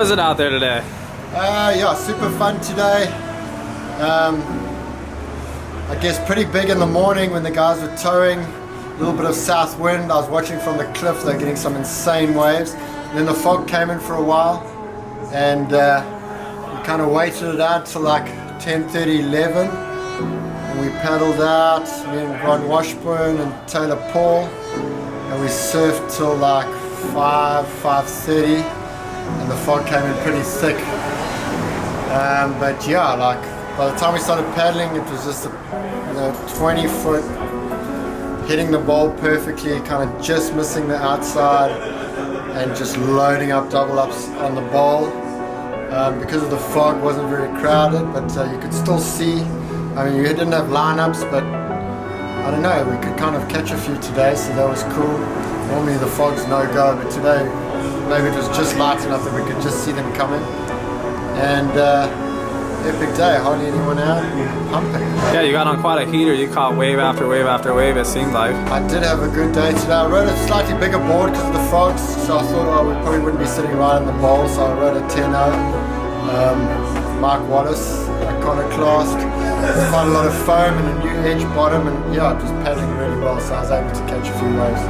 Was it out there today? Yeah, super fun today. I guess pretty big in the morning when the guys were towing. A little bit of south wind. I was watching from the cliff. They're getting some insane waves. And then the fog came in for a while, and we kind of waited it out till like 10:30, 11. And we paddled out. Me and Ron Washburn and Taylor Paul, and we surfed till like 5:30. And the fog came in pretty thick. But yeah, like by the time we started paddling, it was just a 20 foot, hitting the bowl perfectly, kind of just missing the outside, and just loading up double ups on the bowl. Because of the fog, wasn't very crowded, but you could still see. I mean, you didn't have lineups, but I don't know, we could kind of catch a few today, so that was cool. Normally the fog's no go, but today maybe it was just light enough that we could just see them coming. And epic day, hardly anyone out, pumping. Yeah, you got on quite a heater. You caught wave after wave after wave, it seemed like. I did have a good day today. I rode a slightly bigger board because of the frogs, so I thought we probably wouldn't be sitting right in the bowl, so I rode a 10-0. Mark Wallace, iconoclast. Quite a lot of foam and a new edge bottom, and yeah, just paddling really well, so I was able to catch a few waves.